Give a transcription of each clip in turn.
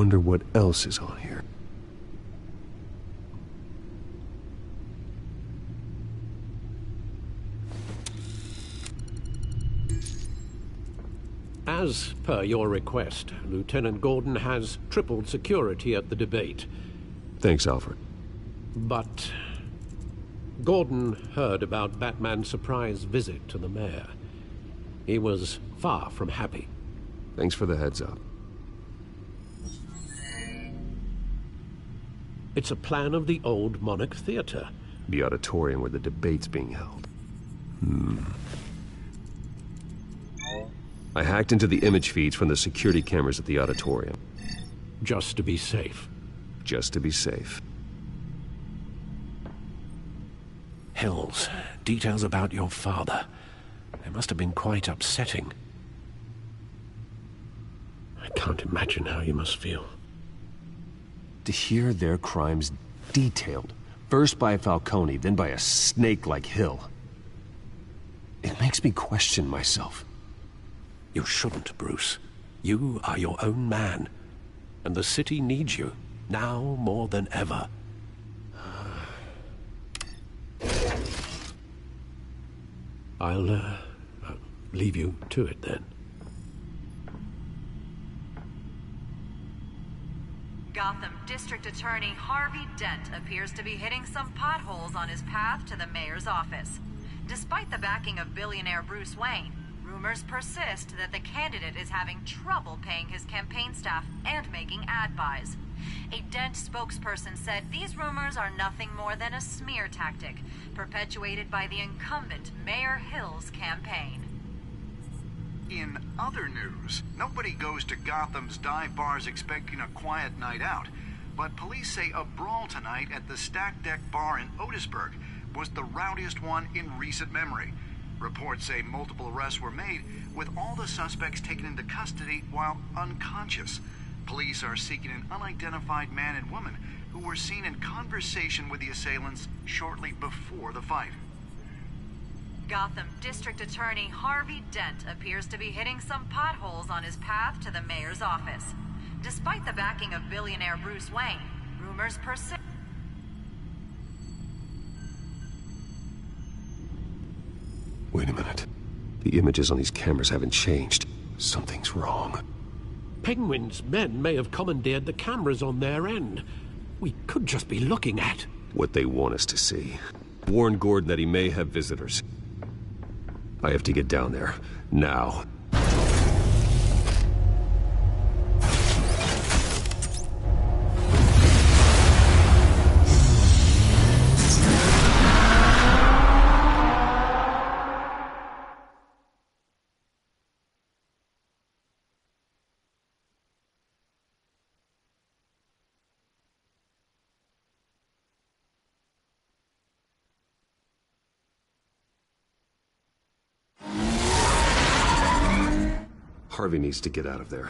wonder what else is on here. As per your request, Lieutenant Gordon has tripled security at the debate. Thanks, Alfred. But Gordon heard about Batman's surprise visit to the mayor. He was far from happy. Thanks for the heads up. It's a plan of the old Monarch Theater. The auditorium where the debate's being held. I hacked into the image feeds from the security cameras at the auditorium. Just to be safe. Just to be safe. Hills, details about your father. They must have been quite upsetting. I can't imagine how you must feel. To hear their crimes detailed, first by Falcone, then by a snake like Hill. It makes me question myself. You shouldn't, Bruce. You are your own man. And the city needs you, now more than ever. I'll leave you to it then. Gotham District Attorney Harvey Dent appears to be hitting some potholes on his path to the mayor's office. Despite the backing of billionaire Bruce Wayne, rumors persist that the candidate is having trouble paying his campaign staff and making ad buys. A Dent spokesperson said these rumors are nothing more than a smear tactic, perpetuated by the incumbent Mayor Hill's campaign. In other news, nobody goes to Gotham's dive bars expecting a quiet night out, but police say a brawl tonight at the Stack Deck Bar in Otisburg was the rowdiest one in recent memory. Reports say multiple arrests were made, with all the suspects taken into custody while unconscious. Police are seeking an unidentified man and woman who were seen in conversation with the assailants shortly before the fight. Gotham District Attorney Harvey Dent appears to be hitting some potholes on his path to the mayor's office. Despite the backing of billionaire Bruce Wayne, rumors persist. Wait a minute. The images on these cameras haven't changed. Something's wrong. Penguin's men may have commandeered the cameras on their end. We could just be looking at what they want us to see. Warn Gordon that he may have visitors. I have to get down there, now. Harvey needs to get out of there.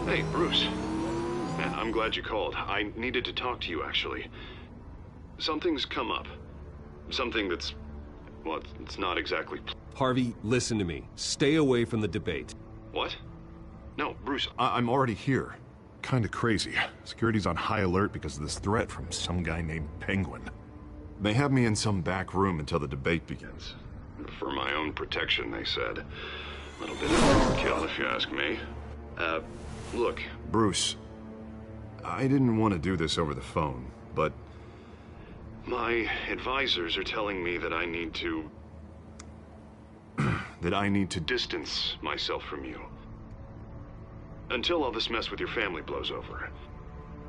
Hey, Bruce. Man, I'm glad you called. I needed to talk to you, actually. Something's come up. Something that's... well, it's not exactly... Harvey, listen to me. Stay away from the debate. What? No, Bruce, I'm already here. Kinda crazy. Security's on high alert because of this threat from some guy named Penguin. They have me in some back room until the debate begins. For my own protection, they said. A little bit of overkill, if you ask me. Look. Bruce, I didn't want to do this over the phone, but... my advisors are telling me that I need to... that I need to distance myself from you. Until all this mess with your family blows over.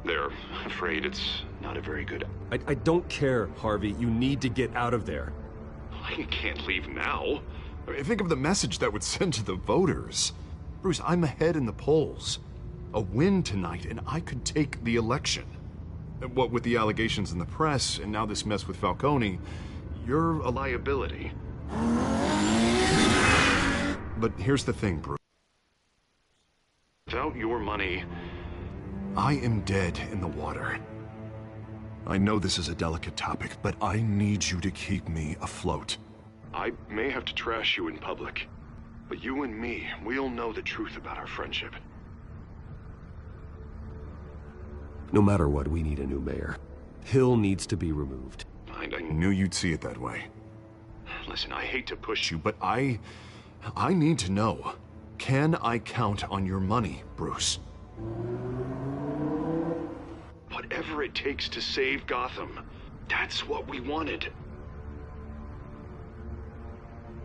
They're afraid it's not a very good... I don't care, Harvey. You need to get out of there. I can't leave now. I mean, think of the message that would send to the voters. Bruce, I'm ahead in the polls. A win tonight, and I could take the election. What with the allegations in the press, and now this mess with Falcone, you're a liability. But here's the thing, Bruce. Without your money... I am dead in the water. I know this is a delicate topic, but I need you to keep me afloat. I may have to trash you in public, but you and me, we'll know the truth about our friendship. No matter what, we need a new mayor. Hill needs to be removed. I Knew you'd see it that way. Listen, I hate to push you, But I need to know. Can I count on your money, Bruce? whatever it takes to save Gotham. That's what we wanted.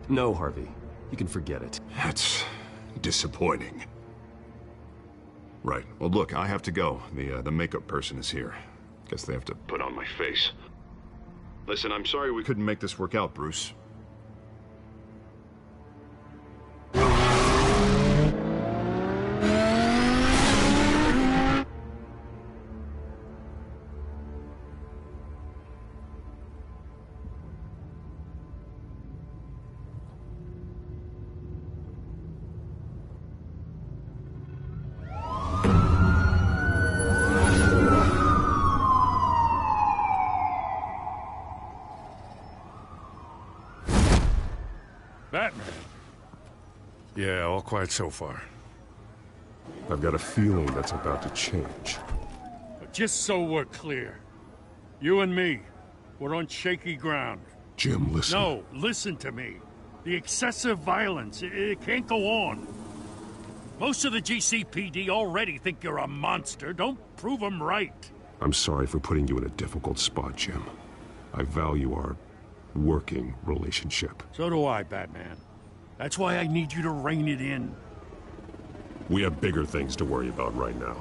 No, Harvey. You can forget it. That's disappointing. Right. Well, look, I have to go. The makeup person is here. Guess they have to Put on my face. Listen, I'm sorry we couldn't make this work out, Bruce. Batman. Yeah, all quiet so far. I've got a feeling that's about to change. But just so we're clear, you and me, we're on shaky ground. Jim, listen. No, listen to me. The excessive violence, it can't go on. Most of the GCPD already think you're a monster. Don't prove them right. I'm sorry for putting you in a difficult spot, Jim. I value our working relationship. So do I, Batman. That's why I need you to rein it in. We have bigger things to worry about right now.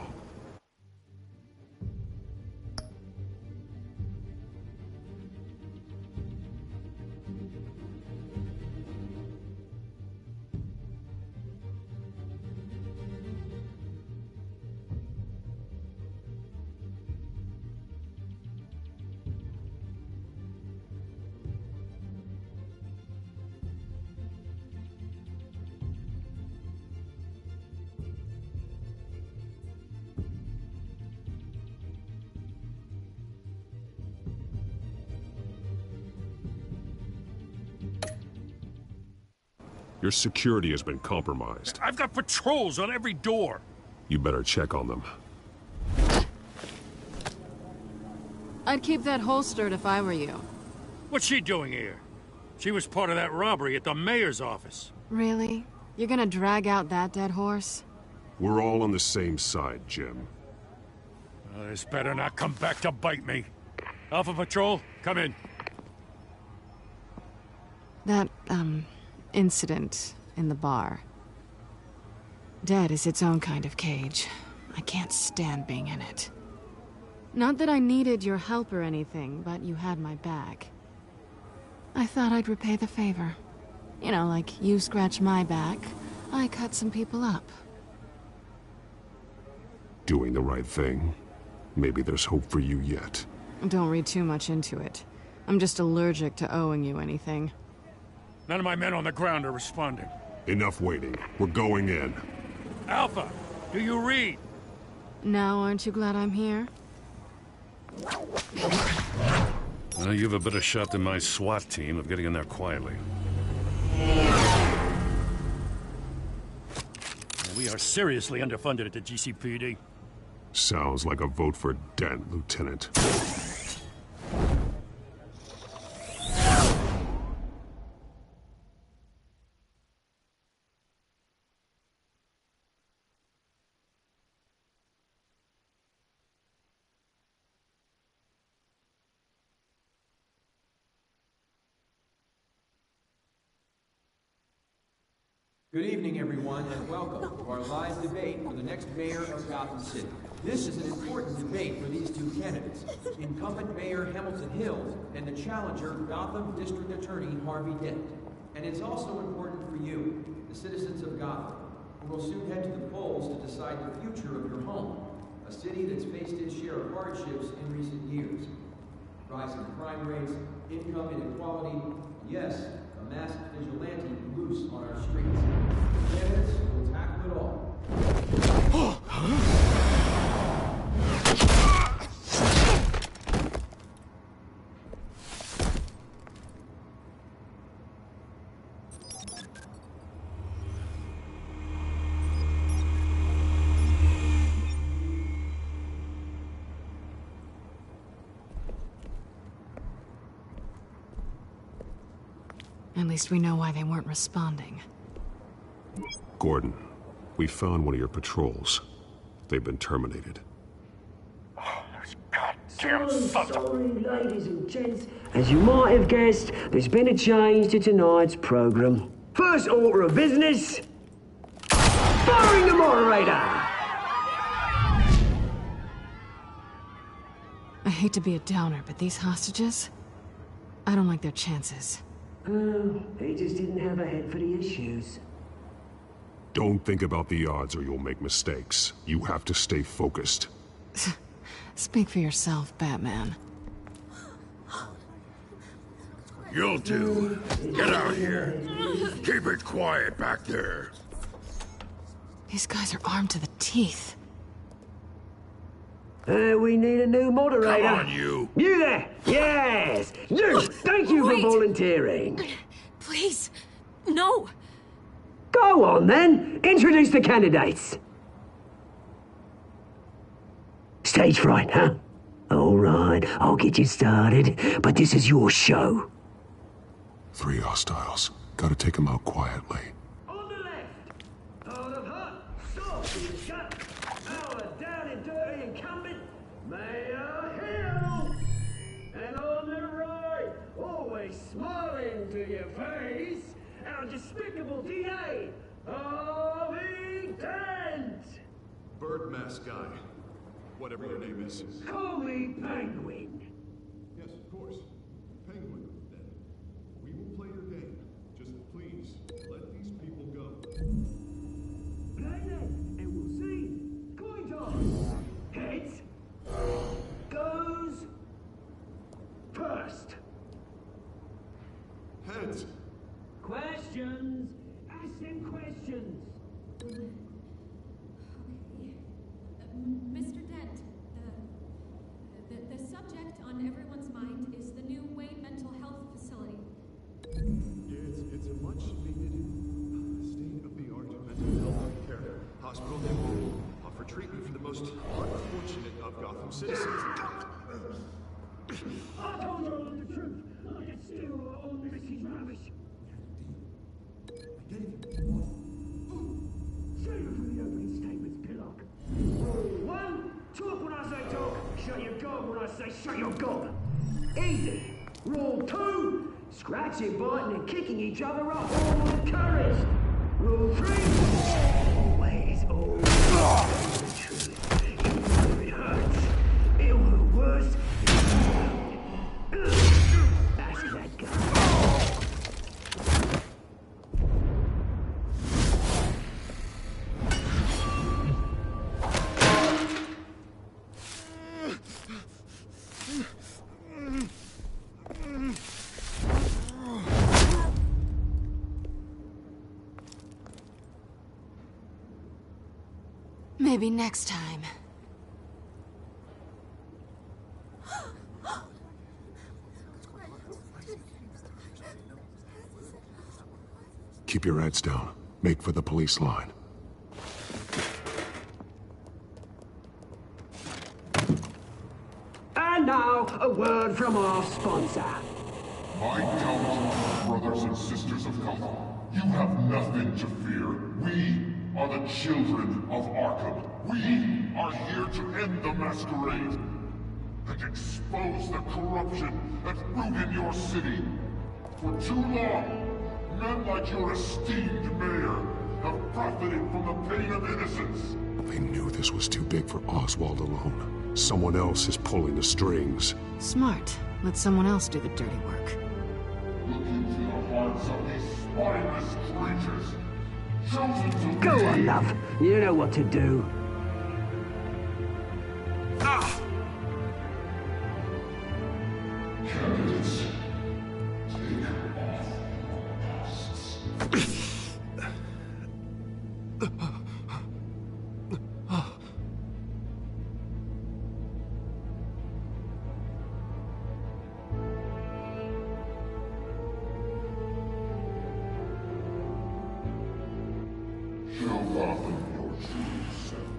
Your security has been compromised. I've got patrols on every door. You better check on them. I'd keep that holstered if I were you. What's she doing here? She was part of that robbery at the mayor's office. Really? You're gonna drag out that dead horse? We're all on the same side, Jim. This better not come back to bite me. Alpha Patrol, come in. That, incident in the bar. Dead is its own kind of cage. I can't stand being in it. Not that I needed your help or anything, but you had my back. I thought I'd repay the favor. You know, like you scratch my back, I cut some people up. Doing the right thing. Maybe there's hope for you yet. Don't read too much into it. I'm just allergic to owing you anything. None of my men on the ground are responding. Enough waiting. We're going in. Alpha, do you read? Now aren't you glad I'm here? Well, you have a better shot than my SWAT team of getting in there quietly. We are seriously underfunded at the GCPD. Sounds like a vote for Dent, Lieutenant. Good evening, everyone, and welcome to our live debate for the next mayor of Gotham City. This is an important debate for these two candidates, incumbent Mayor Hamilton Hill and the challenger, Gotham District Attorney Harvey Dent. And it's also important for you, the citizens of Gotham, who will soon head to the polls to decide the future of your home, a city that's faced its share of hardships in recent years. Rising crime rates, income inequality, yes, a masked vigilante loose on our streets. Candidates will tackle it all. At least we know why they weren't responding. Gordon, we found one of your patrols. They've been terminated. Sorry, ladies and gents. As you might have guessed, there's been a change to tonight's program. First order of business, firing the moderator! I hate to be a downer, but these hostages? I don't like their chances. Oh, he just didn't have a head for the issues. Don't think about the odds or you'll make mistakes. You have to stay focused. Speak for yourself, Batman. You'll do. Get out here. Keep it quiet back there. These guys are armed to the teeth. We need a new moderator. Come on, you. You there! Yes! You! Thank you for volunteering. Please. No. Go on, then. Introduce the candidates. Stage fright, huh? All right, I'll get you started, but this is your show. 3 hostiles. Gotta take them out quietly. On the left, hard of heart, soft in the gut, our down and dirty incumbent, Mayor Hill. And on the right, always smiling to your face, our despicable DA, Harvey Dent. Bird mask guy. Whatever your name is. Call me Penguin. Yes, of course. Penguin, then. We will play your game. Just please, let these people go. Play then, and we'll see. Coin toss. Heads. Goes. First. Heads. Questions. Ask them questions. Mr. Dent, the subject on everyone's mind is the new Wayne Mental Health Facility. Yeah, it's a much needed state-of-the-art mental health care hospital that will offer treatment for the most unfortunate of Gotham citizens. I told you all the truth. I can steal all Missy's rubbish. Save it for the opening statements, Pillock. Rule 1, talk when I say talk, shut your gob when I say shut your gob. Easy. Rule 2, scratching, biting and kicking each other up all with courage. Rule 3, always the truth. Even though it hurts, it'll hurt worse. Ask that guy. Maybe next time. Keep your heads down. Make for the police line. And now, a word from our sponsor. My gallant brothers and sisters of Gotham, you have nothing to fear. We are the children of Arkham. We are here to end the masquerade and expose the corruption at root in your city. For too long, men like your esteemed mayor have profited from the pain of innocence. They knew this was too big for Oswald alone. Someone else is pulling the strings. Smart. Let someone else do the dirty work. Look into the hearts of these spineless creatures. Chosen to Go on, love. You know what to do. Candidates, take off masks. Show Gotham your true self.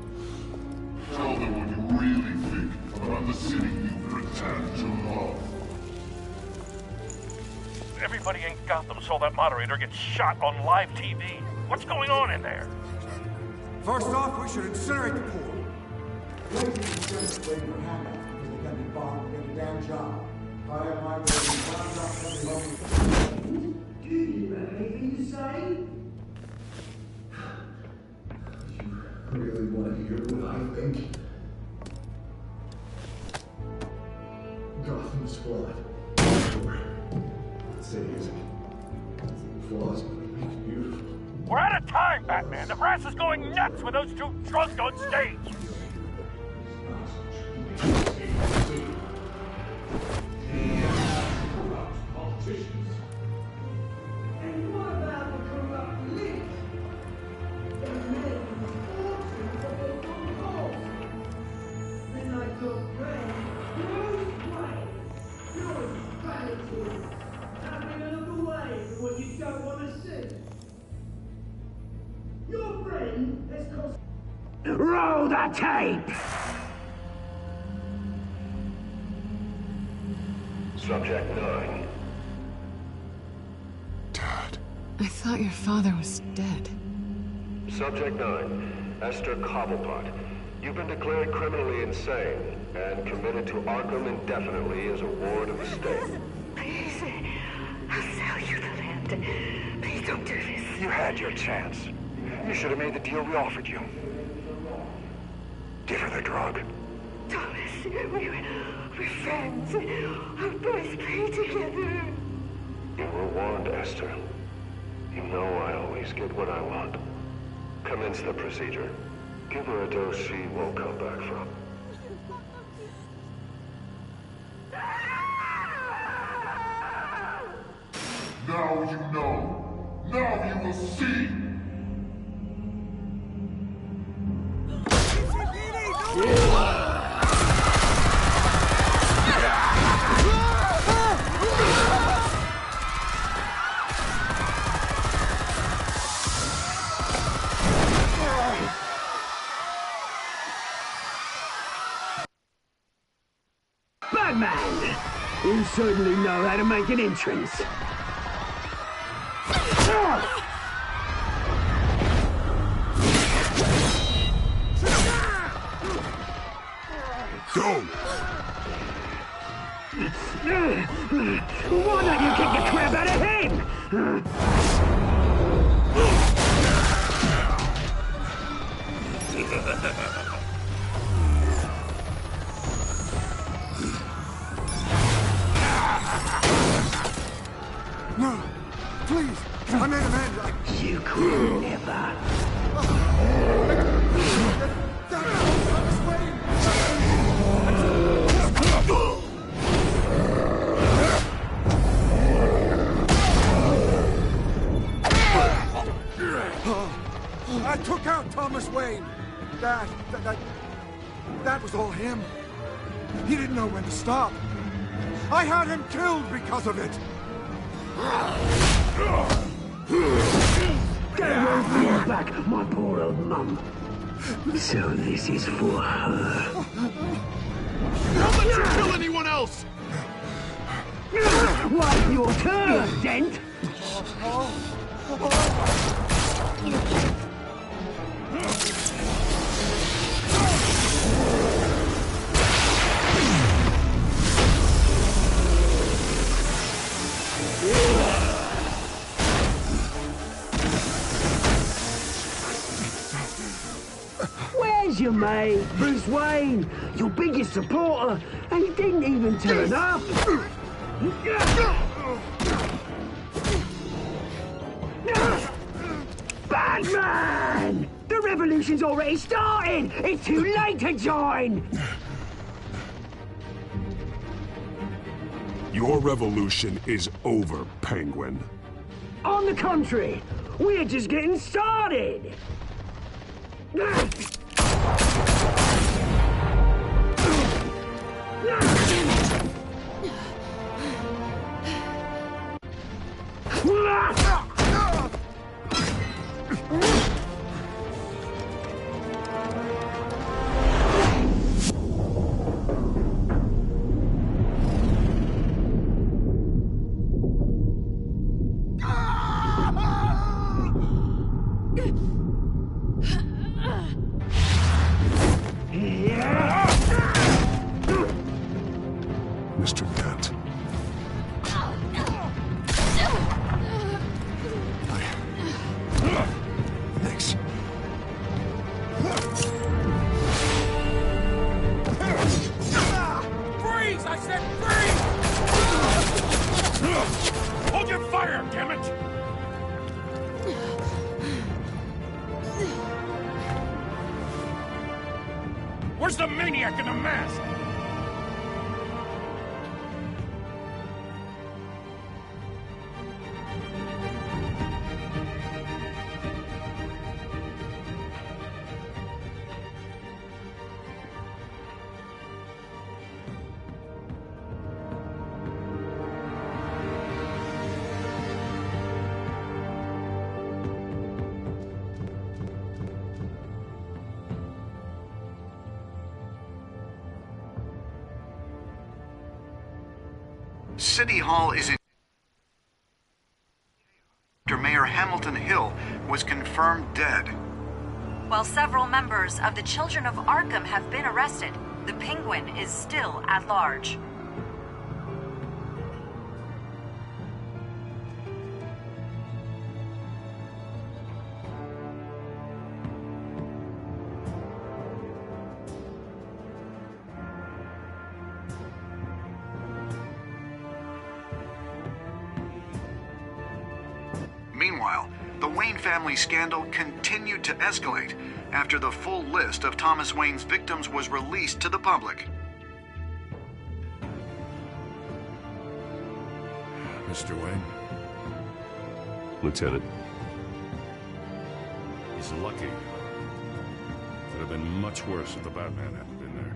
Tell them what you really think about the city you pretend to love. Everybody in Gotham saw that moderator get shot on live TV. What's going on in there? First off, we should incinerate the pool. Waiting for handouts because they can be bombed and get a damn job. I have my way to round up every home. Do you have anything to say? You really want to hear what I think? Gotham's flawed. Let's say it isn't. Flaws, but it makes beautiful. We're out of time, Batman. The brass is going nuts with those two drunk on stage. And what about the corrupt elite? They're men with fortunes of their own cause. Then like your friend, Bruce Wayne. You're vanity. Having a look away from what you don't want to see. Your friend has cost... Roll the tape! Subject 9. I thought your father was dead. Subject 9, Esther Cobblepot. You've been declared criminally insane and committed to Arkham indefinitely as a ward of the state. Please, I'll sell you the land. Please don't do this. You had your chance. You should have made the deal we offered you. Give her the drug. Thomas, we're friends. Our boys play together. You were warned, Esther. You know I always get what I want. Commence the procedure. Give her a dose she won't come back from. Now you know. Now you will see. Batman! You certainly know how to make an entrance. Go! Why don't you kick the crap out of him? No, please, I made amends. You could never. I took out Thomas Wayne. That was all him. He didn't know when to stop. I had him killed because of it. Get away from your back, my poor old mum. So this is for her. Don't let you kill anyone else! Wipe your turn, Dent! Where's your mate, Bruce Wayne? Your biggest supporter, and he didn't even turn up. Batman! The revolution's already started! It's too late to join! Your revolution is over, Penguin. On the contrary, we're just getting started! Where's the maniac in the mask? City Hall is in... After Mayor Hamilton Hill was confirmed dead. While several members of the Children of Arkham have been arrested, the Penguin is still at large. Meanwhile, the Wayne family scandal continued to escalate after the full list of Thomas Wayne's victims was released to the public. Mr. Wayne? Lieutenant. He's lucky. Could have been much worse if the Batman hadn't been there.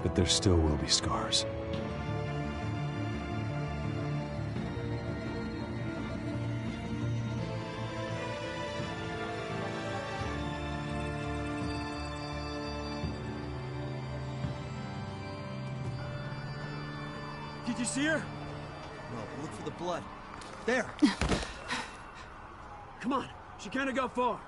But there still will be scars. Did you see her? No, but look for the blood. There. Come on, she can't have got far.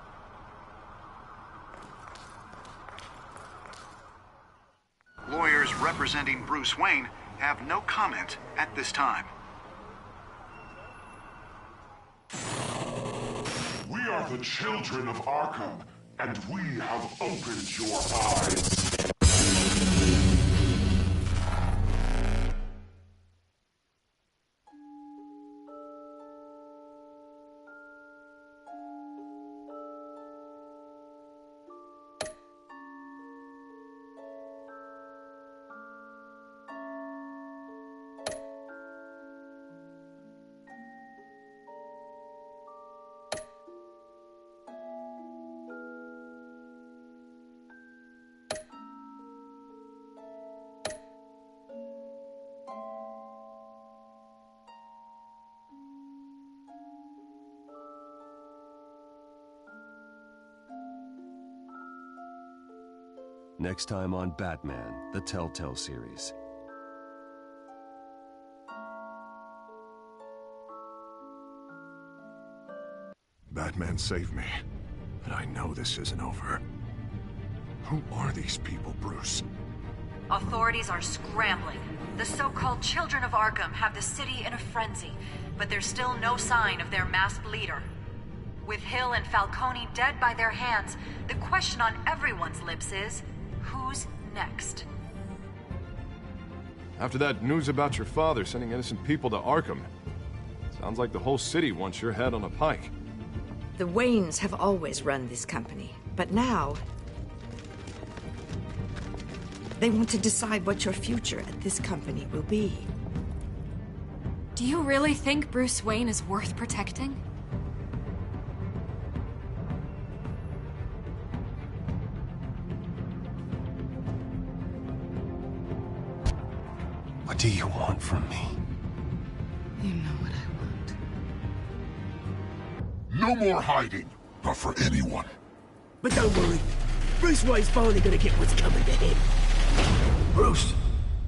Lawyers representing Bruce Wayne have no comment at this time. We are the children of Arkham, and we have opened your eyes. Next time on Batman, the Telltale series. Batman saved me, but I know this isn't over. Who are these people, Bruce? Authorities are scrambling. The so-called Children of Arkham have the city in a frenzy, but there's still no sign of their masked leader. With Hill and Falcone dead by their hands, the question on everyone's lips is, who's next? After that news about your father sending innocent people to Arkham, sounds like the whole city wants your head on a pike. The Waynes have always run this company, but now they want to decide what your future at this company will be. Do you really think Bruce Wayne is worth protecting? What do you want from me? You know what I want. No more hiding, not for anyone. But don't worry, Bruce Wayne's finally gonna get what's coming to him. Bruce!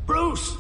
Bruce!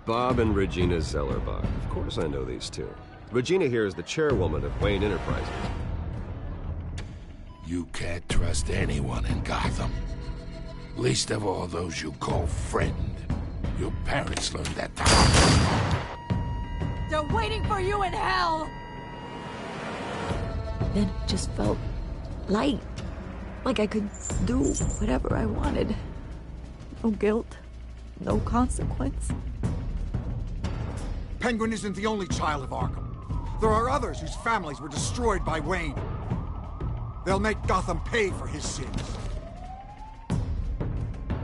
Bob and Regina Zellerbach. Of course I know these two. Regina here is the chairwoman of Wayne Enterprises. You can't trust anyone in Gotham. Least of all those you call friend. Your parents learned that the hard way. They're waiting for you in hell! Then it just felt light. Like I could do whatever I wanted. No guilt. No consequence. Penguin isn't the only child of Arkham. There are others whose families were destroyed by Wayne. They'll make Gotham pay for his sins.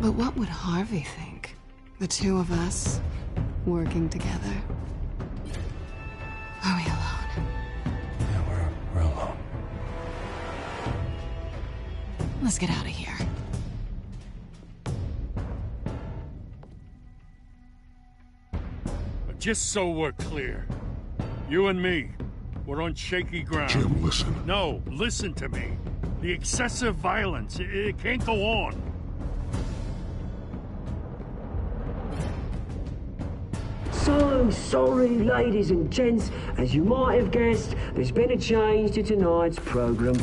But what would Harvey think? The two of us, working together. Are we alone? Yeah, we're alone. Let's get out of here. Just so we're clear, you and me, we're on shaky ground. Jim, listen. No, listen to me. The excessive violence, it can't go on. So sorry, ladies and gents. As you might have guessed, there's been a change to tonight's program.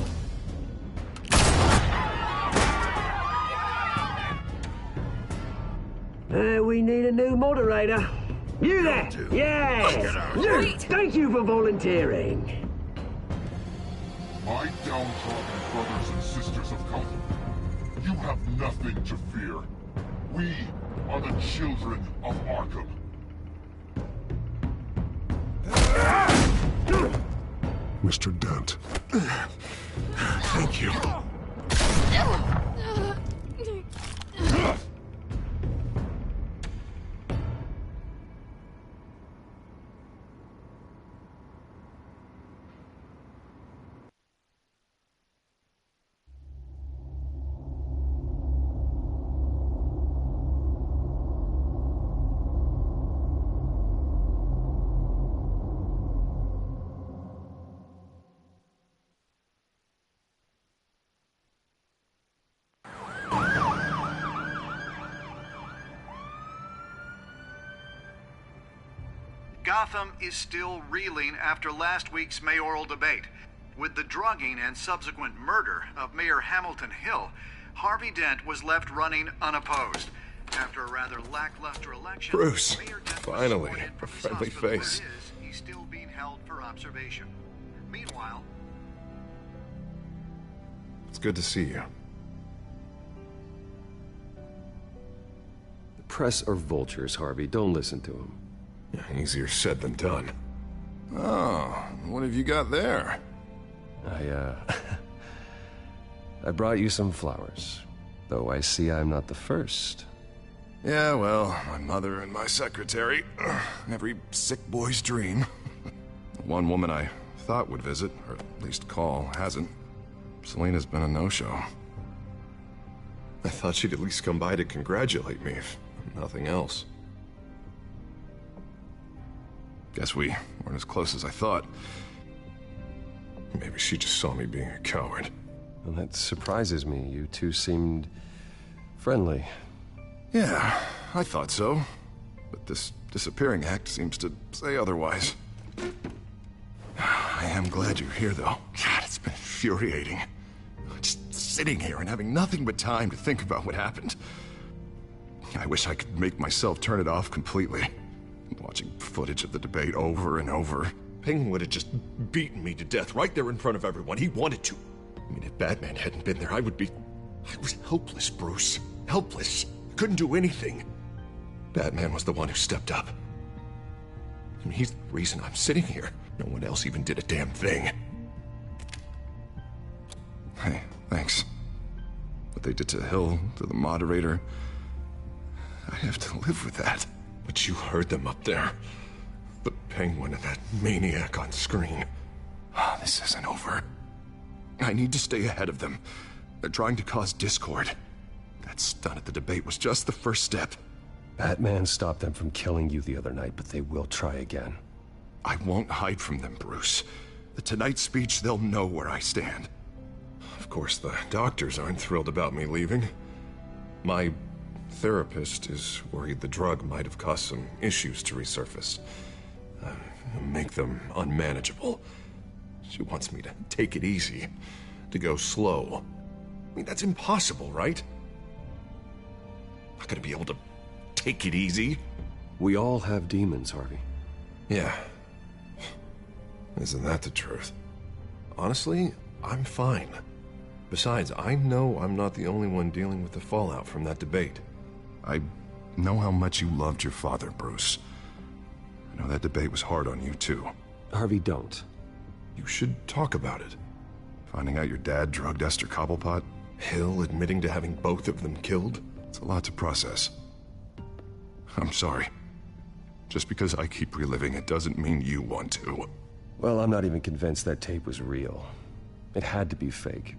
We need a new moderator. You there! Yes! You! Thank you for volunteering. My downtrodden brothers and sisters of Gotham, you have nothing to fear. We are the children of Arkham. Mr. Dent. Thank you. Gotham is still reeling after last week's mayoral debate. With the drugging and subsequent murder of Mayor Hamilton Hill, Harvey Dent was left running unopposed. After a rather lackluster election, Bruce, Mayor Dent finally, was sworn in a from his friendly hospital where face. it is, he's still being held for observation. Meanwhile, It's good to see you. The press are vultures, Harvey. Don't listen to them. Yeah, easier said than done. Oh, what have you got there? I brought you some flowers. Though I see I'm not the first. Yeah, well, my mother and my secretary. Every sick boy's dream. One woman I thought would visit, or at least call, hasn't. Selena's been a no-show. I thought she'd at least come by to congratulate me, if nothing else. Guess we weren't as close as I thought. Maybe she just saw me being a coward. Well, that surprises me. You two seemed friendly. Yeah, I thought so. But this disappearing act seems to say otherwise. I am glad you're here, though. God, it's been infuriating. Just sitting here and having nothing but time to think about what happened. I wish I could make myself turn it off completely. Watching footage of the debate over and over. Penguin would have just beaten me to death right there in front of everyone. He wanted to. I mean, if Batman hadn't been there, I was helpless, Bruce. Helpless. Couldn't do anything. Batman was the one who stepped up. I mean, he's the reason I'm sitting here. No one else even did a damn thing. Hey, thanks. What they did to Hill, to the moderator, I have to live with that. But you heard them up there. The Penguin and that maniac on screen. Oh, this isn't over. I need to stay ahead of them. They're trying to cause discord. That stunt at the debate was just the first step. Batman stopped them from killing you the other night, but they will try again. I won't hide from them, Bruce. The Tonight speech, they'll know where I stand. Of course, the doctors aren't thrilled about me leaving. My therapist is worried the drug might have caused some issues to resurface. Make them unmanageable. She wants me to take it easy, to go slow. I mean, that's impossible, right? Not gonna be able to take it easy. We all have demons, Harvey. Yeah. Isn't that the truth? Honestly, I'm fine. Besides, I know I'm not the only one dealing with the fallout from that debate. I know how much you loved your father, Bruce. I know that debate was hard on you, too. Harvey, don't. You should talk about it. Finding out your dad drugged Esther Cobblepot, Hill admitting to having both of them killed. It's a lot to process. I'm sorry. Just because I keep reliving it doesn't mean you want to. Well, I'm not even convinced that tape was real. It had to be fake.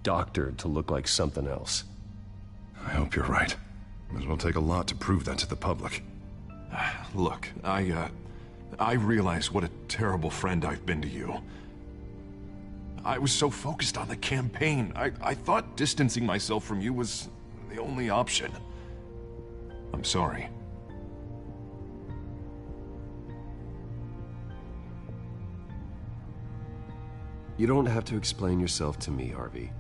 Doctored to look like something else. I hope you're right. Might as well take a lot to prove that to the public. Look, I realize what a terrible friend I've been to you. I was so focused on the campaign. I thought distancing myself from you was the only option. I'm sorry. You don't have to explain yourself to me, Harvey.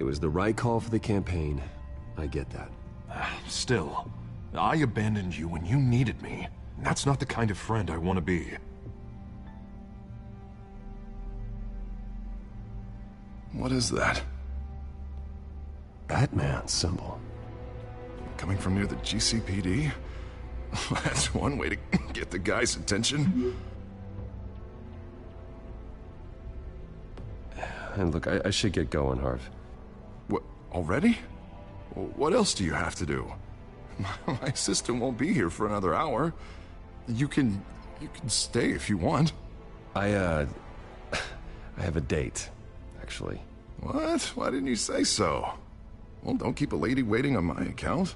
It was the right call for the campaign. I get that. Still, I abandoned you when you needed me. That's not the kind of friend I want to be. What is that? Batman symbol. Coming from near the GCPD? That's one way to get the guy's attention. And look, I should get going, Harv. What, already? What else do you have to do? My assistant won't be here for another hour. You can stay if you want. I have a date, actually. What? Why didn't you say so? Well, don't keep a lady waiting on my account.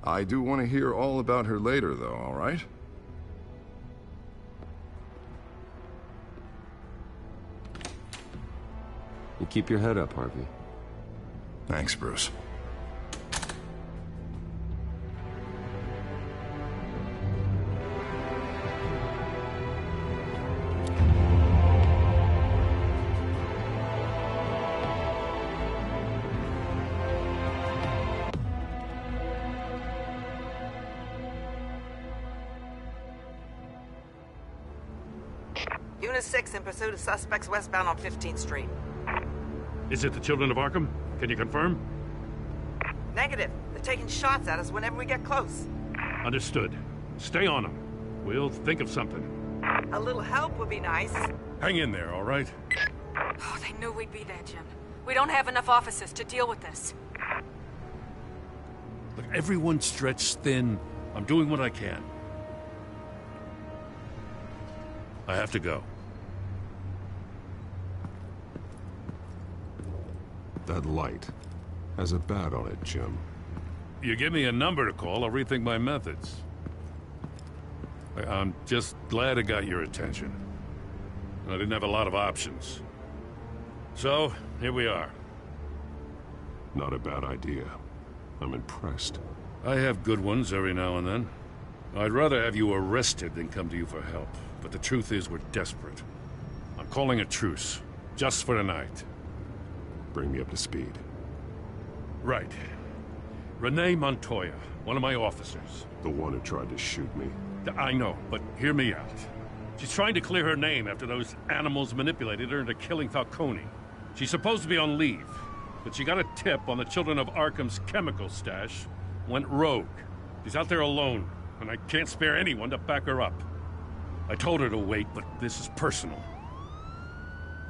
I do want to hear all about her later, though, all right? You keep your head up, Harvey. Thanks, Bruce. Unit 6 in pursuit of suspects westbound on 15th Street. Is it the Children of Arkham? Can you confirm? Negative. They're taking shots at us whenever we get close. Understood. Stay on them. We'll think of something. A little help would be nice. Hang in there, all right? Oh, they knew we'd be there, Jim. We don't have enough officers to deal with this. Look, everyone's stretched thin. I'm doing what I can. I have to go. That light has a bat on it, Jim. You give me a number to call, I'll rethink my methods. I'm just glad it got your attention. I didn't have a lot of options. So, here we are. Not a bad idea. I'm impressed. I have good ones every now and then. I'd rather have you arrested than come to you for help. But the truth is, we're desperate. I'm calling a truce, just for tonight. Bring me up to speed. Right. Renee Montoya, one of my officers. The one who tried to shoot me. I know, but hear me out. She's trying to clear her name after those animals manipulated her into killing Falcone. She's supposed to be on leave, but she got a tip on the Children of Arkham's chemical stash, went rogue. She's out there alone, and I can't spare anyone to back her up. I told her to wait, but this is personal.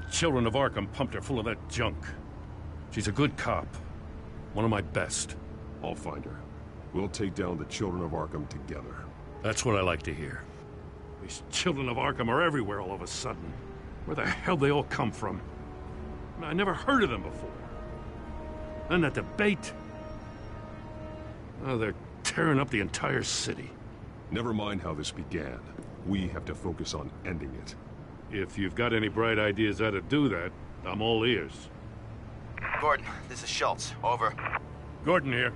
The Children of Arkham pumped her full of that junk. She's a good cop. One of my best. I'll find her. We'll take down the Children of Arkham together. That's what I like to hear. These Children of Arkham are everywhere all of a sudden. Where the hell they all come from? I never heard of them before. And that debate. Oh, they're tearing up the entire city. Never mind how this began. We have to focus on ending it. If you've got any bright ideas how to do that, I'm all ears. Gordon, this is Schultz. Over. Gordon here.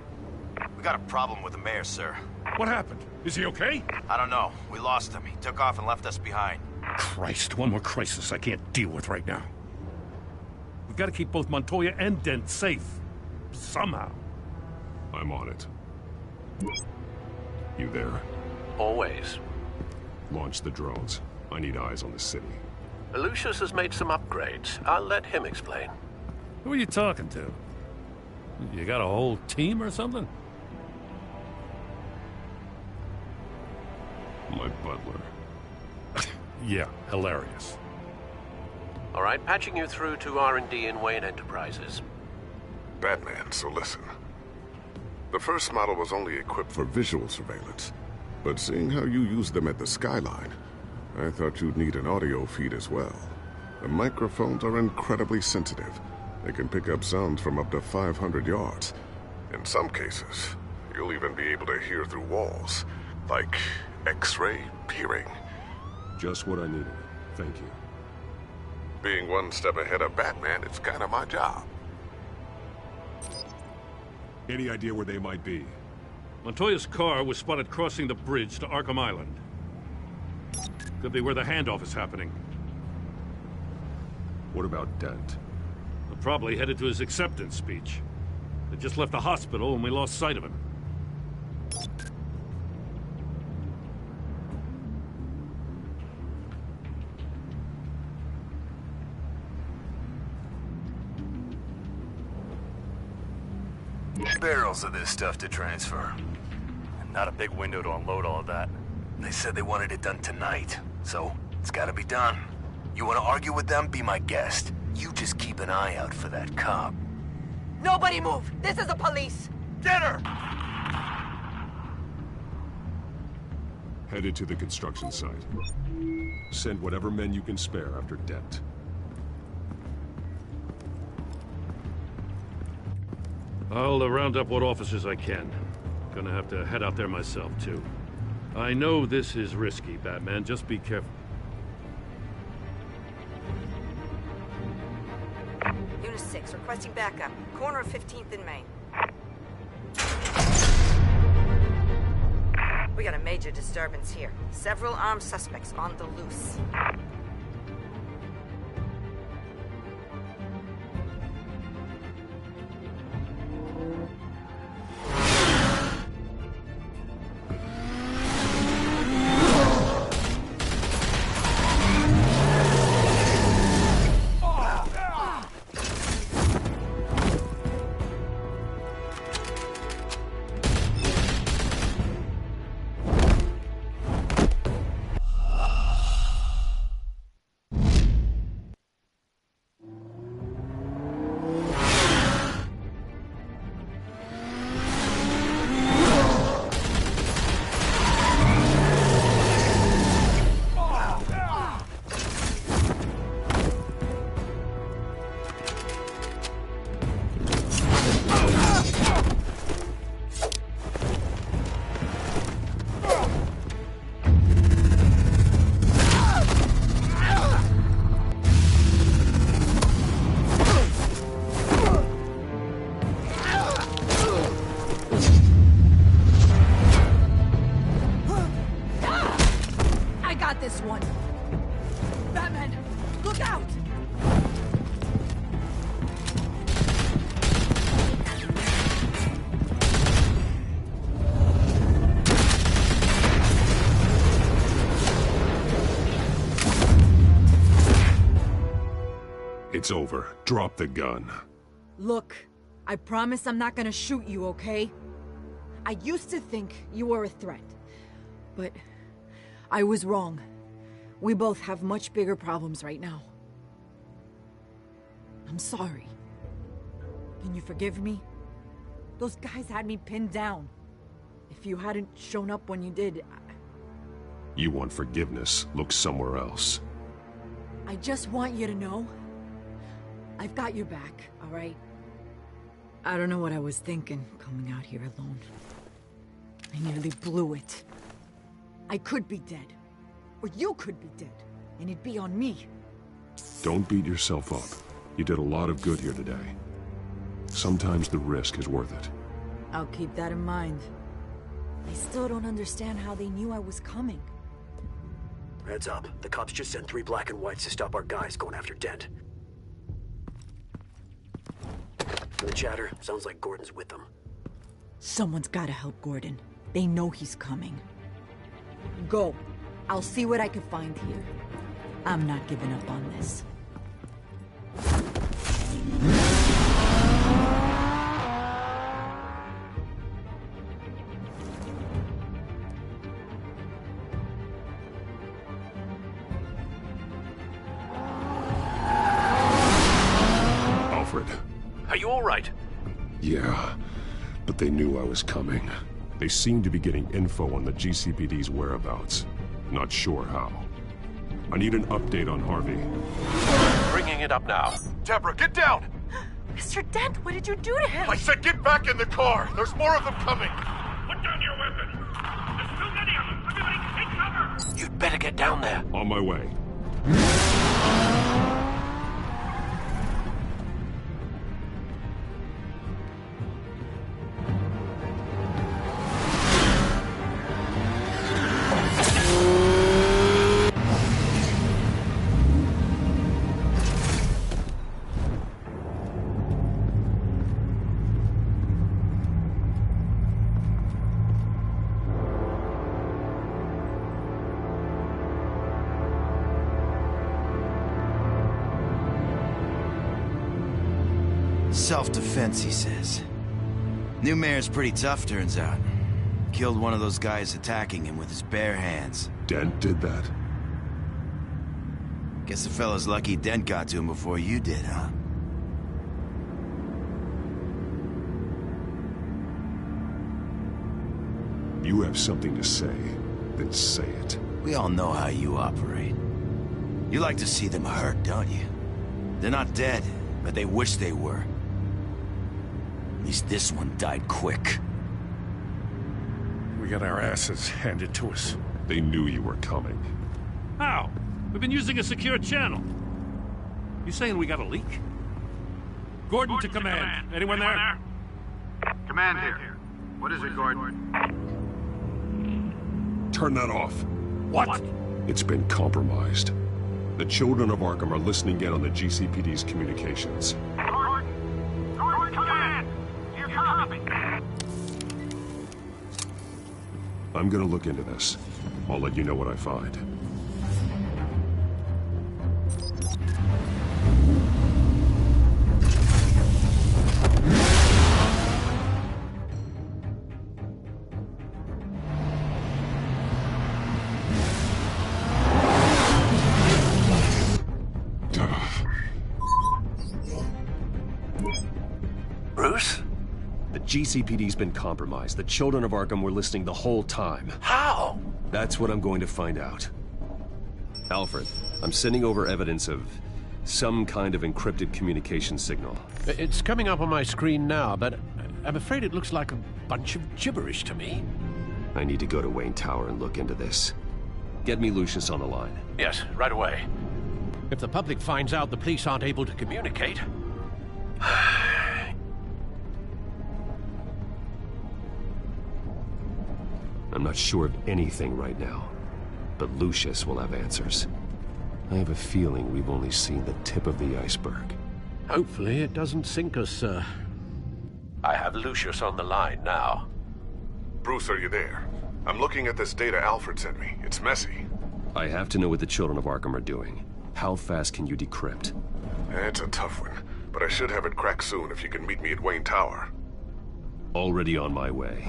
We got a problem with the mayor, sir. What happened? Is he okay? I don't know. We lost him. He took off and left us behind. Christ, one more crisis I can't deal with right now. We've got to keep both Montoya and Dent safe. Somehow. I'm on it. You there? Always. Launch the drones. I need eyes on the city. Lucius has made some upgrades. I'll let him explain. Who are you talking to? You got a whole team or something? My butler. Yeah, hilarious. All right, patching you through to R&D in Wayne Enterprises. Batman, so listen. The first model was only equipped for visual surveillance, but seeing how you use them at the Skyline, I thought you'd need an audio feed as well. The microphones are incredibly sensitive. They can pick up sounds from up to 500 yards. In some cases, you'll even be able to hear through walls, like X-ray peering. Just what I needed. Thank you. Being one step ahead of Batman, it's kind of my job. Any idea where they might be? Montoya's car was spotted crossing the bridge to Arkham Island. Could be where the handoff is happening. What about Dent? They're probably headed to his acceptance speech. They just left the hospital and we lost sight of him. Barrels of this stuff to transfer. Not a big window to unload all of that. They said they wanted it done tonight, so it's gotta be done. You wanna argue with them? Be my guest. You just keep an eye out for that cop. Nobody move! This is the police! Get her! Headed to the construction site. Send whatever men you can spare after Dent. I'll round up what officers I can. Gonna have to head out there myself, too. I know this is risky, Batman. Just be careful. Unit 6, requesting backup. Corner of 15th and Main. We got a major disturbance here. Several armed suspects on the loose. This one. Batman, look out! It's over. Drop the gun. Look, I promise I'm not gonna shoot you, okay? I used to think you were a threat, but I was wrong. We both have much bigger problems right now. I'm sorry. Can you forgive me? Those guys had me pinned down. If you hadn't shown up when you did, You want forgiveness? Look somewhere else. I just want you to know, I've got your back, all right? I don't know what I was thinking, coming out here alone. I nearly blew it. I could be dead. Or you could be dead. And it'd be on me. Don't beat yourself up. You did a lot of good here today. Sometimes the risk is worth it. I'll keep that in mind. I still don't understand how they knew I was coming. Heads up. The cops just sent 3 black and whites to stop our guys going after Dent. From the chatter, sounds like Gordon's with them. Someone's gotta help Gordon. They know he's coming. Go. I'll see what I can find here. I'm not giving up on this. Alfred. Are you all right? Yeah, but they knew I was coming. They seem to be getting info on the GCPD's whereabouts. Not sure how. I need an update on Harvey. Bringing it up now. Deborah, get down! Mr. Dent, what did you do to him? I said get back in the car! There's more of them coming! Put down your weapon! There's too many of them! Everybody take cover! You'd better get down there. On my way. Self-defense, he says. New mayor's pretty tough, turns out. Killed one of those guys attacking him with his bare hands. Dent did that? Guess the fella's lucky Dent got to him before you did, huh? You have something to say, then say it. We all know how you operate. You like to see them hurt, don't you? They're not dead, but they wish they were. At least this one died quick. We got our asses handed to us. They knew you were coming. How? We've been using a secure channel. You saying we got a leak? Gordon to command. Anyone there? Command here. What is it, Gordon? Turn that off. What? It's been compromised. The children of Arkham are listening in on the GCPD's communications. Gordon, command! You copy? I'm gonna look into this. I'll let you know what I find. Bruce? The GCPD's been compromised. The children of Arkham were listening the whole time. How? That's what I'm going to find out. Alfred, I'm sending over evidence of some kind of encrypted communication signal. It's coming up on my screen now, but I'm afraid it looks like a bunch of gibberish to me. I need to go to Wayne Tower and look into this. Get me Lucius on the line. Yes, right away. If the public finds out the police aren't able to communicate... I'm not sure of anything right now, but Lucius will have answers. I have a feeling we've only seen the tip of the iceberg. Hopefully it doesn't sink us, sir. I have Lucius on the line now. Bruce, are you there? I'm looking at this data Alfred sent me. It's messy. I have to know what the children of Arkham are doing. How fast can you decrypt? It's a tough one, but I should have it cracked soon if you can meet me at Wayne Tower. Already on my way.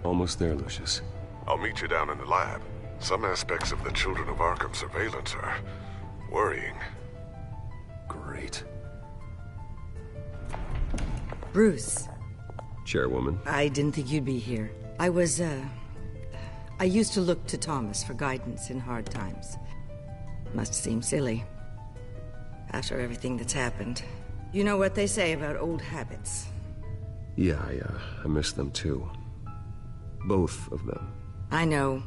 Almost there, Lucius. I'll meet you down in the lab. Some aspects of the Children of Arkham surveillance are worrying. Great. Bruce. Chairwoman. I didn't think you'd be here. I used to look to Thomas for guidance in hard times. Must seem silly. After everything that's happened. You know what they say about old habits. Yeah, I miss them too. Both of them. I know.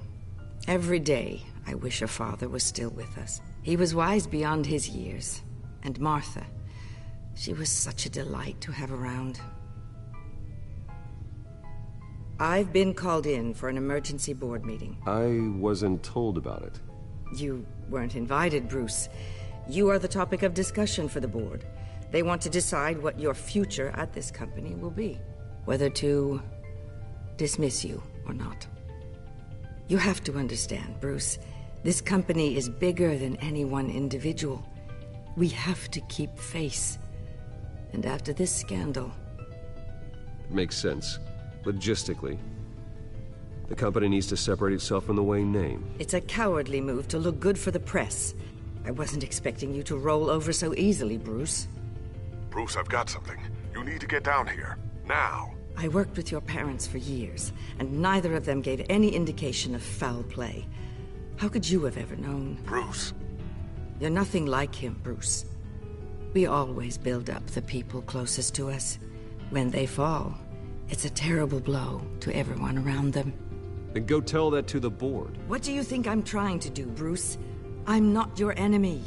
Every day, I wish your father was still with us. He was wise beyond his years. And Martha, she was such a delight to have around. I've been called in for an emergency board meeting. I wasn't told about it. You weren't invited, Bruce. You are the topic of discussion for the board. They want to decide what your future at this company will be. Whether to dismiss you or not. You have to understand, Bruce. This company is bigger than any one individual. We have to keep face. And after this scandal... It makes sense. Logistically. The company needs to separate itself from the Wayne name. It's a cowardly move to look good for the press. I wasn't expecting you to roll over so easily, Bruce. Bruce, I've got something. You need to get down here. Now. I worked with your parents for years, and neither of them gave any indication of foul play. How could you have ever known? Bruce. You're nothing like him, Bruce. We always build up the people closest to us. When they fall, it's a terrible blow to everyone around them. Then go tell that to the board. What do you think I'm trying to do, Bruce? I'm not your enemy.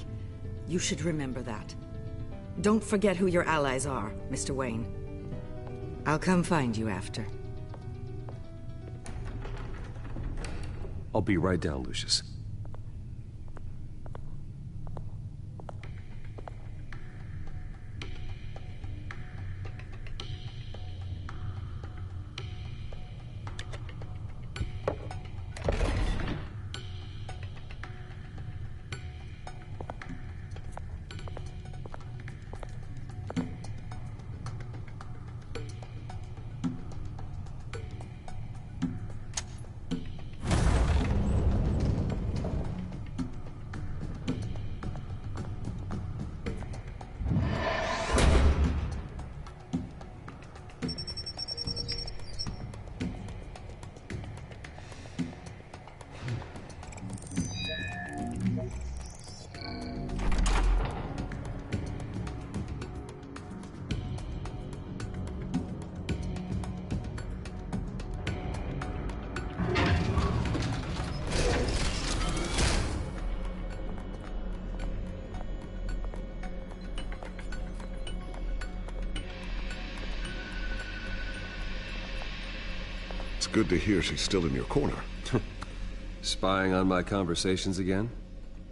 You should remember that. Don't forget who your allies are, Mr. Wayne. I'll come find you after. I'll be right down, Lucius. It's good to hear she's still in your corner. Spying on my conversations again?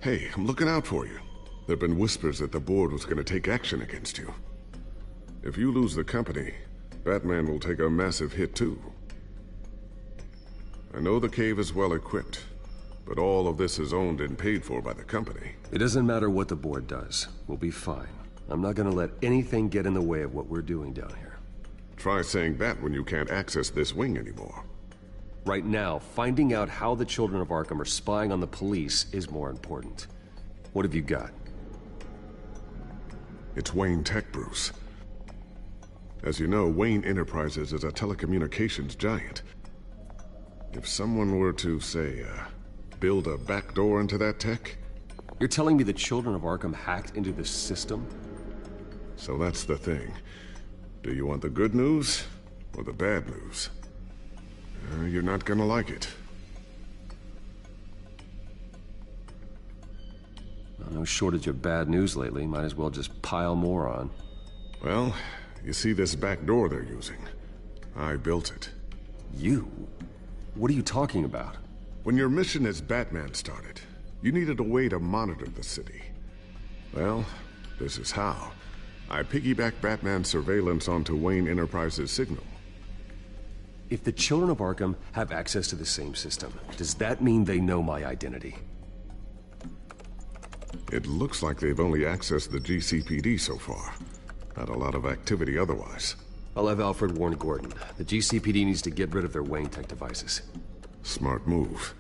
Hey, I'm looking out for you. There've been whispers that the board was gonna take action against you. If you lose the company, Batman will take a massive hit too. I know the cave is well equipped, but all of this is owned and paid for by the company. It doesn't matter what the board does. We'll be fine. I'm not gonna let anything get in the way of what we're doing down here. Try saying that when you can't access this wing anymore. Right now, finding out how the children of Arkham are spying on the police is more important. What have you got? It's Wayne Tech, Bruce. As you know, Wayne Enterprises is a telecommunications giant. If someone were to, say, build a backdoor into that tech... You're telling me the children of Arkham hacked into this system? So that's the thing. Do you want the good news or the bad news? You're not gonna like it. Well, no shortage of bad news lately. Might as well just pile more on. Well, you see this back door they're using? I built it. You? What are you talking about? When your mission as Batman started, you needed a way to monitor the city. Well, this is how. I piggybacked Batman's surveillance onto Wayne Enterprises' signal. If the children of Arkham have access to the same system, does that mean they know my identity? It looks like they've only accessed the GCPD so far. Not a lot of activity otherwise. I'll have Alfred warn Gordon. The GCPD needs to get rid of their Wayne Tech devices. Smart move.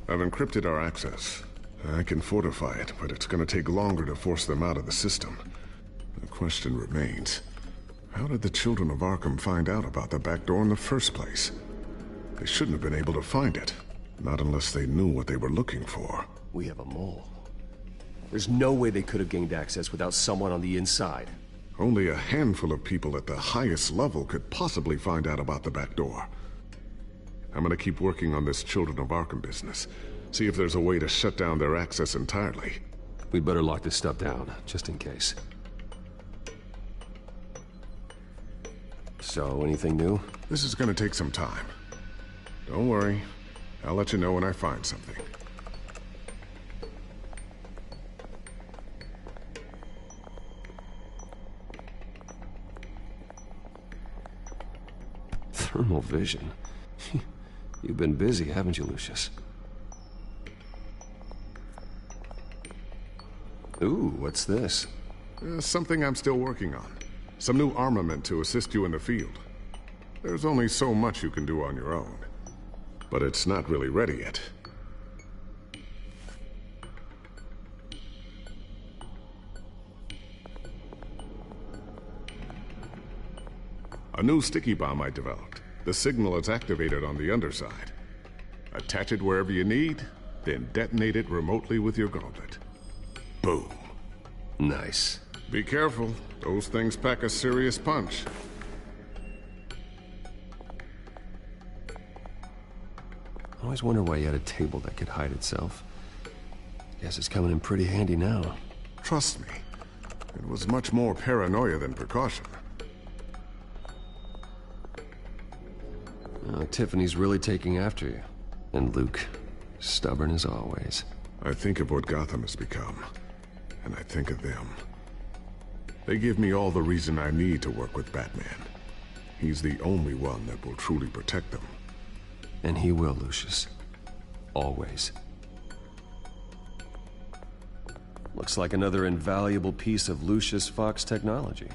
I've encrypted our access. I can fortify it, but it's gonna take longer to force them out of the system. The question remains, how did the children of Arkham find out about the back door in the first place? They shouldn't have been able to find it. Not unless they knew what they were looking for. We have a mole. There's no way they could have gained access without someone on the inside. Only a handful of people at the highest level could possibly find out about the back door. I'm gonna keep working on this Children of Arkham business. See if there's a way to shut down their access entirely. We'd better lock this stuff down, just in case. So, anything new? This is gonna take some time. Don't worry. I'll let you know when I find something. Thermal vision? You've been busy, haven't you, Lucius? Ooh, what's this? Something I'm still working on. Some new armament to assist you in the field. There's only so much you can do on your own. But it's not really ready yet. A new sticky bomb I developed. The signal is activated on the underside. Attach it wherever you need, then detonate it remotely with your gauntlet. Boom. Nice. Be careful. Those things pack a serious punch. I always wonder why you had a table that could hide itself. Guess it's coming in pretty handy now. Trust me. It was much more paranoia than precaution. Tiffany's really taking after you. And Luke, stubborn as always. I think of what Gotham has become, and I think of them. They give me all the reason I need to work with Batman. He's the only one that will truly protect them. And he will, Lucius. Always. Looks like another invaluable piece of Lucius Fox technology.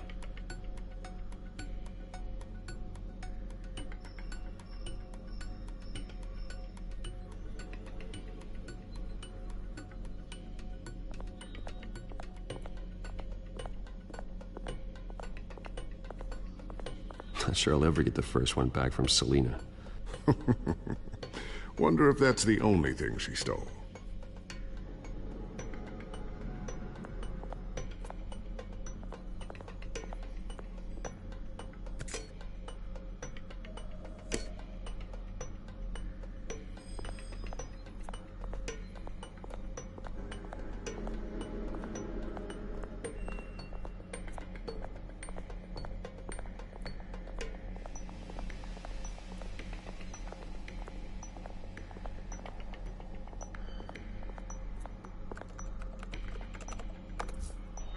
Not sure I'll ever get the first one back from Selina. Wonder if that's the only thing she stole.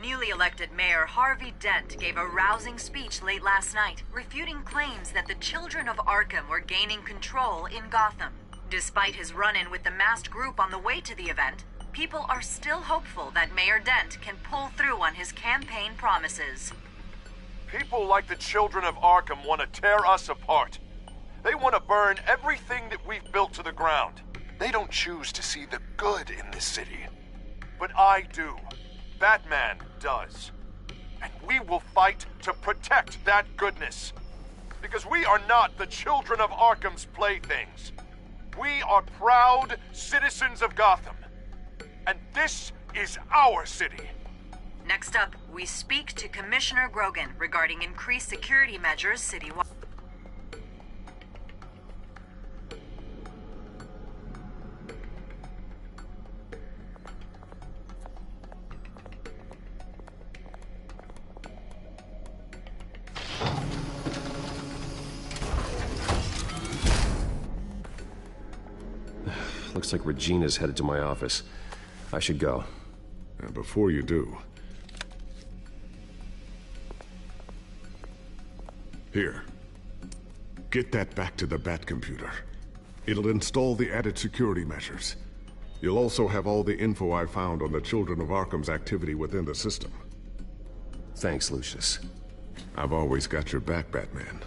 Newly elected Mayor Harvey Dent gave a rousing speech late last night, refuting claims that the children of Arkham were gaining control in Gotham. Despite his run-in with the masked group on the way to the event, people are still hopeful that Mayor Dent can pull through on his campaign promises. People like the children of Arkham want to tear us apart. They want to burn everything that we've built to the ground. They don't choose to see the good in this city. But I do. Batman does. And we will fight to protect that goodness. Because we are not the children of Arkham's playthings. We are proud citizens of Gotham. And this is our city. Next up, we speak to Commissioner Grogan regarding increased security measures citywide. Looks like Regina's headed to my office. I should go. And before you do... Here. Get that back to the Bat computer. It'll install the added security measures. You'll also have all the info I found on the Children of Arkham's activity within the system. Thanks, Lucius. I've always got your back, Batman.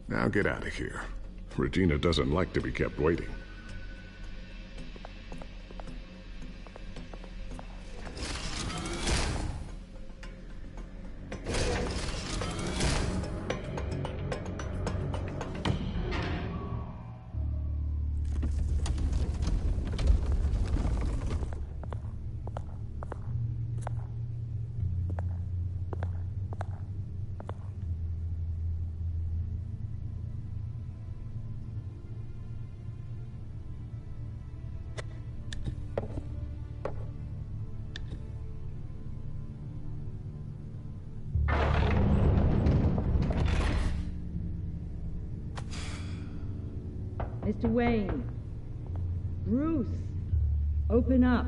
Now get out of here. Regina doesn't like to be kept waiting. Mr. Wayne. Bruce. Open up.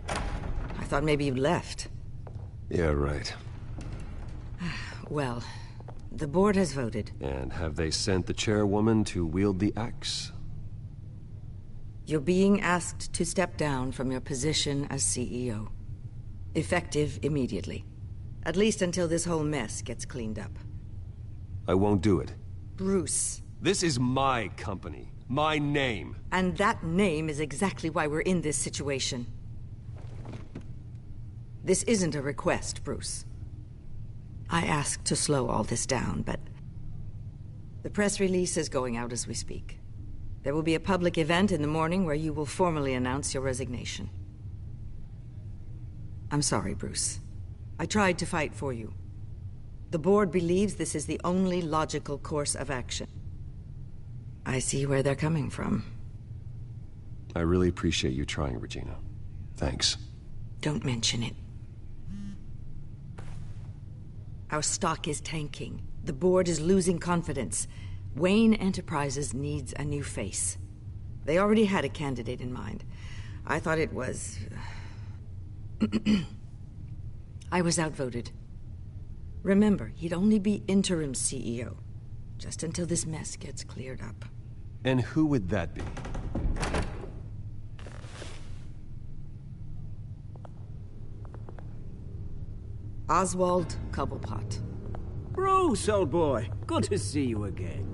I thought maybe you left. Yeah, right. Well, the board has voted. And have they sent the chairwoman to wield the axe? You're being asked to step down from your position as CEO. Effective immediately. At least until this whole mess gets cleaned up. I won't do it. Bruce. This is my company. My name. And that name is exactly why we're in this situation. This isn't a request, Bruce. I asked to slow all this down, but the press release is going out as we speak. There will be a public event in the morning where you will formally announce your resignation. I'm sorry, Bruce. I tried to fight for you. The board believes this is the only logical course of action. I see where they're coming from. I really appreciate you trying, Regina. Thanks. Don't mention it. Our stock is tanking. The board is losing confidence. Wayne Enterprises needs a new face. They already had a candidate in mind. I thought it was... I was outvoted. Remember, he'd only be interim CEO, just until this mess gets cleared up. And who would that be? Oswald Cobblepot. Bruce, old boy. Good to see you again.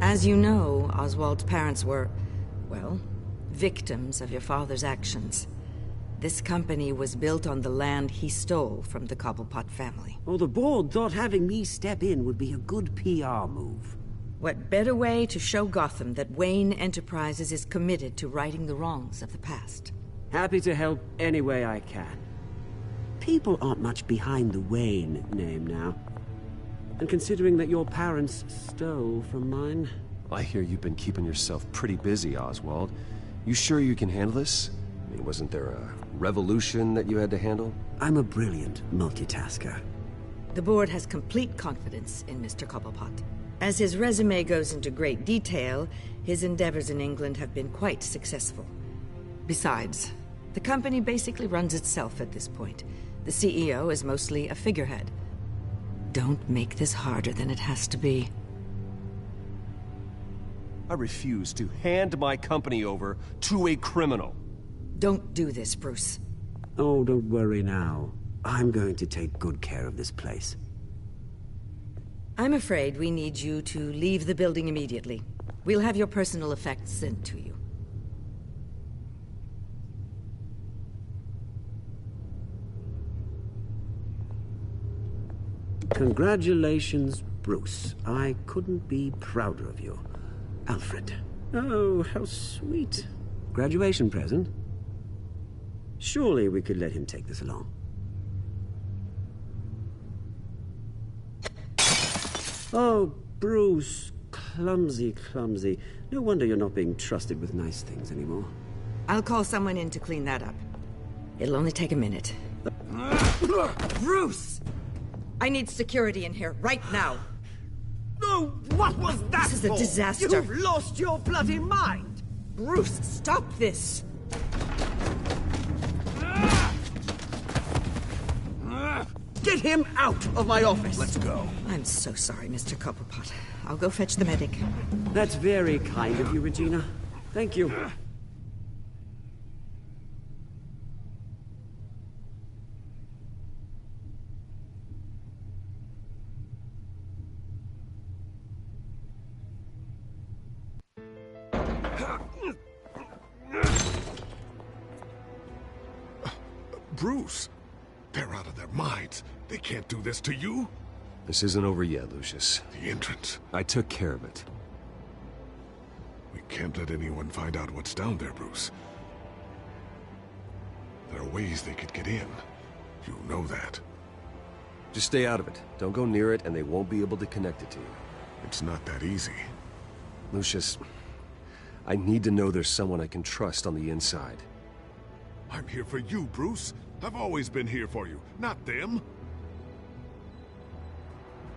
As you know, Oswald's parents were, well, victims of your father's actions. This company was built on the land he stole from the Cobblepot family. Well, the board thought having me step in would be a good PR move. What better way to show Gotham that Wayne Enterprises is committed to righting the wrongs of the past? Happy to help any way I can. People aren't much behind the Wayne name now. And considering that your parents stole from mine... I hear you've been keeping yourself pretty busy, Oswald. You sure you can handle this? I mean, wasn't there a revolution that you had to handle? I'm a brilliant multitasker. The board has complete confidence in Mr. Cobblepot. As his resume goes into great detail, his endeavors in England have been quite successful. Besides, the company basically runs itself at this point. The CEO is mostly a figurehead. Don't make this harder than it has to be. I refuse to hand my company over to a criminal. Don't do this, Bruce. Oh, don't worry now. I'm going to take good care of this place. I'm afraid we need you to leave the building immediately. We'll have your personal effects sent to you. Congratulations, Bruce. I couldn't be prouder of you. Alfred. Oh, how sweet. Graduation present? Surely we could let him take this along. Oh, Bruce. Clumsy, clumsy. No wonder you're not being trusted with nice things anymore. I'll call someone in to clean that up. It'll only take a minute. Bruce! I need security in here, right now. No, what was that This is a for? disaster. You've lost your bloody mind! Bruce, stop this! Get Get him out of my office! Let's go. I'm so sorry, Mr. Cobblepot. I'll go fetch the medic. That's very kind of you, Regina. Thank you. Bruce, they're out of their minds. They can't do this to you. This isn't over yet, Lucius. The entrance. I took care of it. We can't let anyone find out what's down there, Bruce. There are ways they could get in. You know that. Just stay out of it. Don't go near it, and they won't be able to connect it to you. It's not that easy. Lucius, I need to know there's someone I can trust on the inside. I'm here for you, Bruce. I've always been here for you, not them.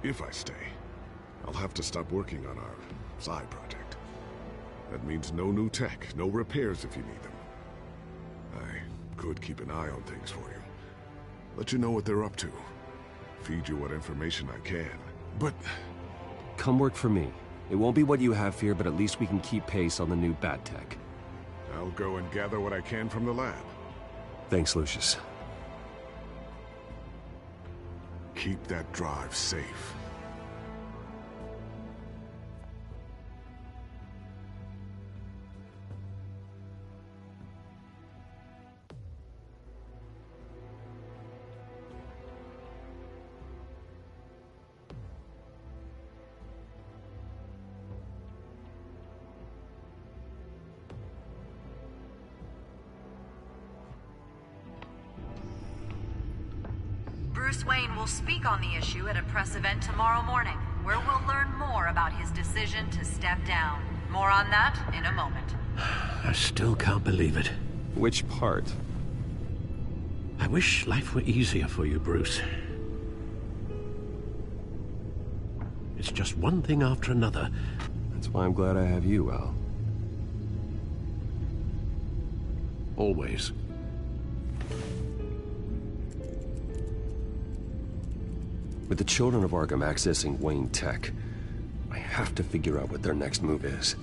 If I stay, I'll have to stop working on our side project. That means no new tech, no repairs if you need them. I could keep an eye on things for you. Let you know what they're up to. Feed you what information I can. But... Come work for me. It won't be what you have here, but at least we can keep pace on the new bat tech. I'll go and gather what I can from the lab. Thanks, Lucius. Keep that drive safe. Bruce Wayne will speak on the issue at a press event tomorrow morning, where we'll learn more about his decision to step down. More on that in a moment. I still can't believe it. Which part? I wish life were easier for you, Bruce. It's just one thing after another. That's why I'm glad I have you, Al. Always. With the children of Arkham accessing Wayne Tech, I have to figure out what their next move is.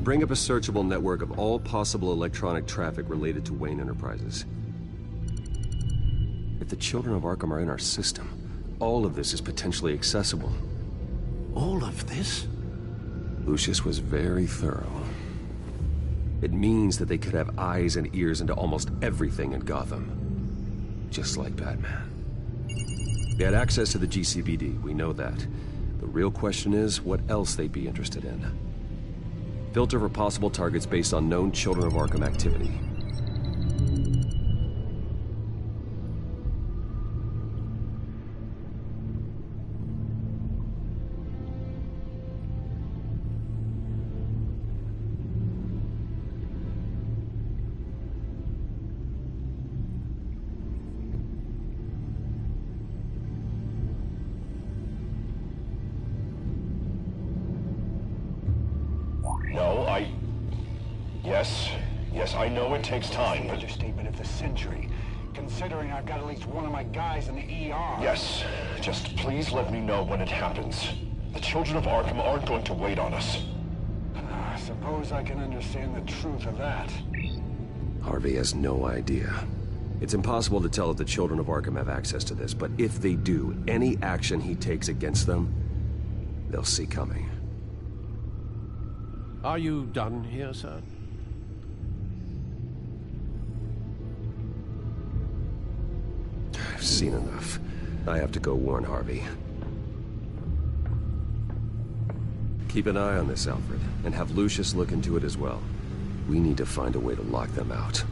Bring up a searchable network of all possible electronic traffic related to Wayne Enterprises. If the children of Arkham are in our system, all of this is potentially accessible. All of this? Lucius was very thorough. It means that they could have eyes and ears into almost everything in Gotham. Just like Batman. They had access to the GCPD, we know that. The real question is, what else they'd be interested in. Filter for possible targets based on known Children of Arkham activity. Yes, I know it takes time, but... Understatement of the century, considering I've got at least one of my guys in the ER. Yes, just please let me know when it happens. The children of Arkham aren't going to wait on us. I suppose I can understand the truth of that. Harvey has no idea. It's impossible to tell if the children of Arkham have access to this, but if they do, any action he takes against them, they'll see coming. Are you done here, sir? I've seen enough. I have to go warn Harvey. Keep an eye on this, Alfred, and have Lucius look into it as well. We need to find a way to lock them out.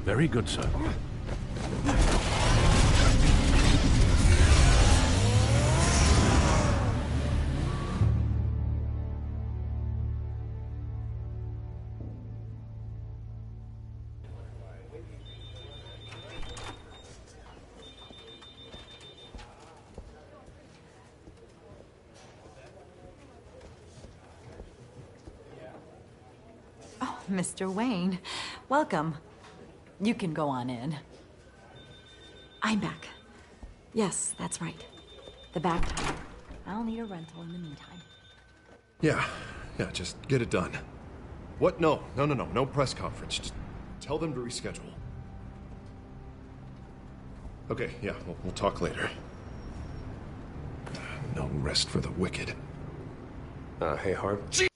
Very good, sir. Mr. Wayne, welcome. You can go on in. I'm back. Yes, that's right. The back tire. I'll need a rental in the meantime. Yeah, just get it done. What? No press conference. Just tell them to reschedule. Okay, yeah, we'll talk later. No rest for the wicked. Hey, Harv. Gee,